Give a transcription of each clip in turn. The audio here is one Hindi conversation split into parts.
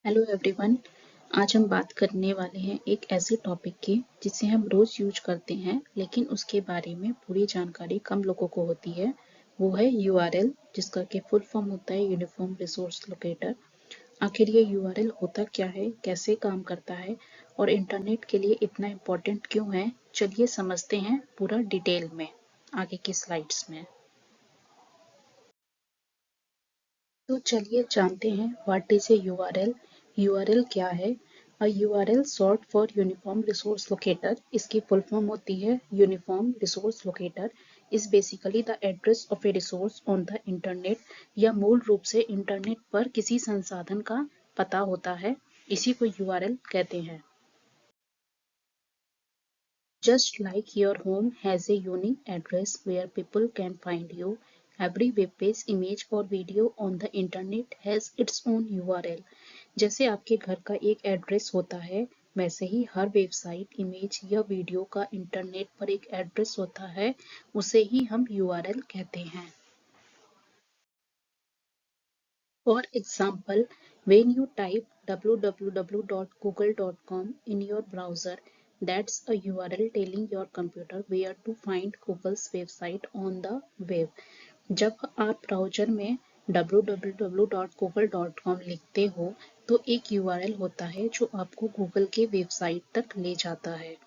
Hello everyone. आज हम बात करने वाले हैं एक ऐसे टॉपिक की जिसे हम रोज यूज करते हैं लेकिन उसके बारे में पूरी जानकारी कम लोगों को होती है। वो है यूआरएल, जिसका कि फुल फॉर्म होता है यूनिफॉर्म रिसोर्स लोकेटर। आखिर ये यूआरएल होता क्या है, कैसे काम करता है और इंटरनेट के लिए इतना इम्पोर्टेंट क्यों है, चलिए समझते हैं पूरा डिटेल में आगे की स्लाइड्स में। तो चलिए जानते हैं what is a URL. URL क्या है? A URL short for uniform resource locator. इसकी फुल फॉर्म होती है uniform resource locator. Is basically the address of a resource on the internet, या मूल रूप से इंटरनेट पर किसी संसाधन का पता होता है। इसी को यूआरएल कहते हैं। Just like your home has a unique address where people can find you, every web page, image or video on the internet has its own URL। जैसे आपके घर का एक एड्रेस होता है, वैसे ही हर वेबसाइट, इमेज या वीडियो का इंटरनेट पर एक एड्रेस होता है, उसे ही हम यूआरएल कहते हैं। For example, when you type www.google.com in your browser, that's a URL telling your computer where to find Google's website on the web। जब आप ब्राउज़र में www.google.com लिखते हो तो एक यूआरएल होता है जो आपको गूगल के वेबसाइट तक ले जाता है।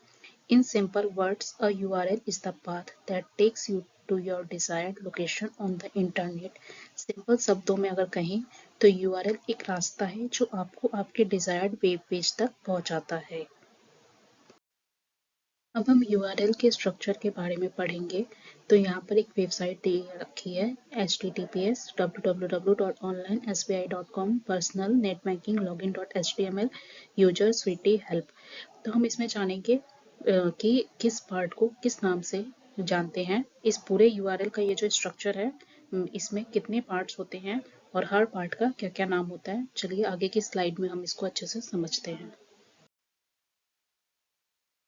In simple words, a URL is the path that takes you to your desired location on the internet। Simple शब्दों में अगर कहें तो URL एक रास्ता है जो आपको आपके डिजायर्ड वेब पेज तक पहुंचाता है। अब हम URL के स्ट्रक्चर के बारे में पढ़ेंगे। तो यहाँ पर एक वेबसाइट दी रखी है https www.onlinesbi.com personal net banking login.html user sweetie help। तो हम इसमें जानेंगे कि किस पार्ट को किस नाम से जानते हैं। इस पूरे यूआरएल का ये जो स्ट्रक्चर है, इसमें कितने पार्ट्स होते हैं और हर पार्ट का क्या क्या नाम होता है, चलिए आगे की स्लाइड में हम इसको अच्छे से समझते हैं।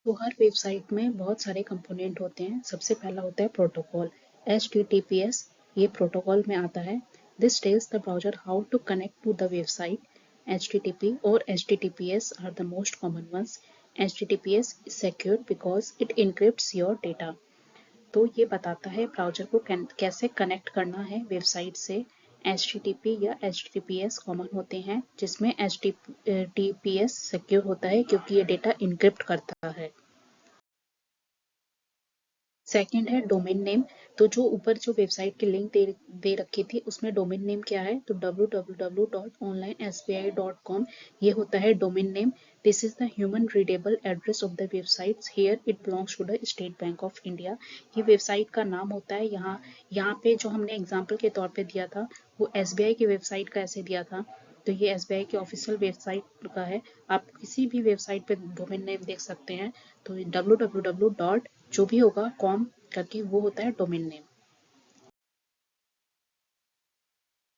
तो हर वेबसाइट में बहुत सारे कंपोनेंट होते हैं। सबसे पहला होता है प्रोटोकॉल, HTTPS। ये प्रोटोकॉल में आता है। This tells the browser how to connect to the website. HTTP और HTTPS are the most common ones। HTTPS is secure because it encrypts your data। तो ये बताता है ब्राउजर को कैसे कनेक्ट करना है वेबसाइट से। HTTP या HTTPS कॉमन होते हैं, जिसमें HTTPS सिक्योर होता है क्योंकि ये डेटा इनक्रिप्ट करता है। सेकंड है डोमेन नेम। तो जो ऊपर जो वेबसाइट की लिंक दे रखी थी उसमें डोमेन नेम क्या है, तो www.onlinesbi.com ये होता है domain name. This is the human readable address of the website, here it belongs to the State Bank of India. ये वेबसाइट का नाम होता है। यहाँ पे जो हमने एग्जाम्पल के तौर पे दिया था वो एसबीआई की वेबसाइट का ऐसे दिया था। तो ये एसबीआई की ऑफिशियल वेबसाइट का है। आप किसी भी वेबसाइट पे डोमेन नेम देख सकते हैं। तो www डॉट जो भी होगा कॉम करके वो होता है डोमेन नेम।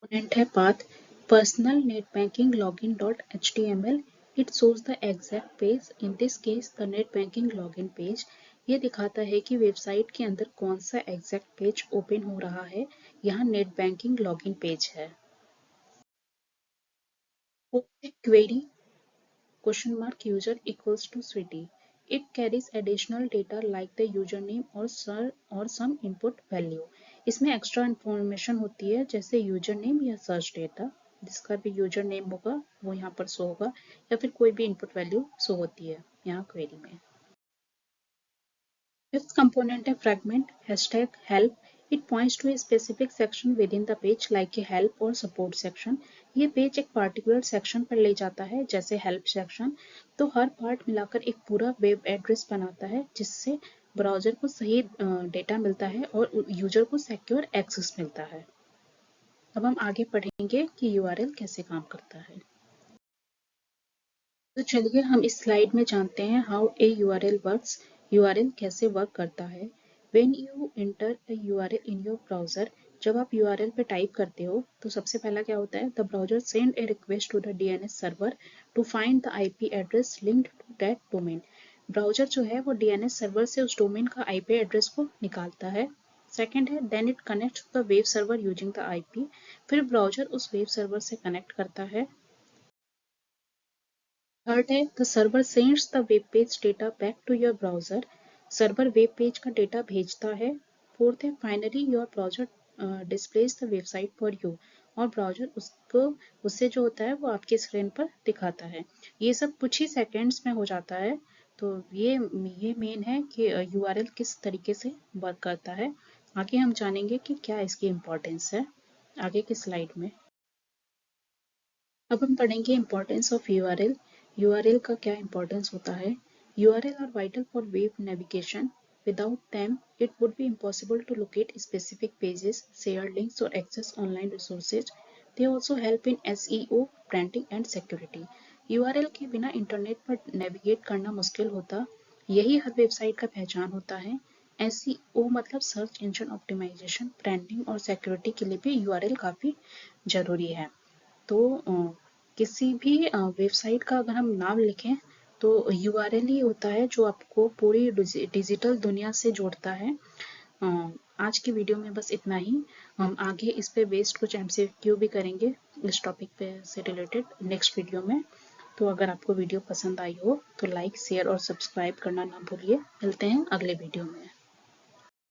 कंपोनेंट है path, personal net banking login dot HTML. It shows the exact page, in this case the net banking login page. ये दिखाता है कि वेबसाइट के अंदर कौन सा एग्जैक्ट पेज ओपन हो रहा है। यहाँ नेट बैंकिंग लॉगिन पेज है। Query question mark user equals to sweetie। It carries additional data like the username or some input value। इसमें एक्स्ट्रा इंफॉर्मेशन होती है जैसे यूजर नेम या सर्च डेटा। जिसका भी यूजर नेम होगा वो यहाँ पर शो होगा, या फिर कोई भी इनपुट वैल्यू शो होती है यहाँ क्वेरी में। Fifth component है fragment, hashtag help। It points to a specific section within the page like a help or support section। ये पेज एक particular section पर ले जाता है जैसे help section। तो हर पार्ट मिलाकर एक पूरा वेब एड्रेस बनाता है जिससे ब्राउजर को सही डेटा मिलता है और यूजर को सिक्योर एक्सेस मिलता है। अब हम आगे पढ़ेंगे कि यूआरएल कैसे काम करता है। तो चलिए हम इस स्लाइड में जानते हैं how a URL works. URL कैसे वर्क करता है। When you enter a URL in your browser, जब आप यूआरएल पे टाइप करते हो तो सबसे पहला क्या होता है, the browser send a request to the DNS server to find the IP address linked to that domain. Browser जो है वो डीएनएस सर्वर से उस डोमेन का आईपी एड्रेस को निकालता है। सेकेंड है then it connect the web server using the IP. फिर ब्राउजर उस वेब सर्वर से कनेक्ट करता है। थर्ड है the server sends the web page data back to your browser, server web page का डेटा भेजता है। फोर्थ है finally your browser displays the website for you, और ब्राउजर उसको उससे जो होता है वो आपके स्क्रीन पर दिखाता है। ये सब कुछ ही सेकेंड्स में हो जाता है। तो ये मेन है कि यूआरएल किस तरीके से वर्क करता है। आगे हम जानेंगे कि क्या इसकी इम्पोर्टेंस है आगे की स्लाइड में। अब हम पढ़ेंगे इम्पोर्टेंस ऑफ यूआरएल। यूआरएल का क्या इम्पोर्टेंस होता है। URL are vital for web navigation, without them it would be impossible to locate specific pages, share links or access online resources. They also help in SEO, branding and security. URL के बिना इंटरनेट पर नेविगेट करना मुश्किल होता, यही हर वेबसाइट का पहचान होता है। SEO मतलब सर्च इंजन ऑप्टिमाइजेशन, ब्रांडिंग और सिक्योरिटी के लिए भी यूआरएल काफी जरूरी है। तो किसी भी वेबसाइट का अगर हम नाम लिखें तो यूआरएल ही होता है जो आपको पूरी डिजिटल दुनिया से जोड़ता है। आज की वीडियो में बस इतना ही। हम आगे इस पे बेस्ड कुछ MCQ भी करेंगे इस टॉपिक पे से रिलेटेड नेक्स्ट वीडियो में। तो अगर आपको वीडियो पसंद आई हो तो लाइक शेयर और सब्सक्राइब करना ना भूलिए। मिलते हैं अगले वीडियो में।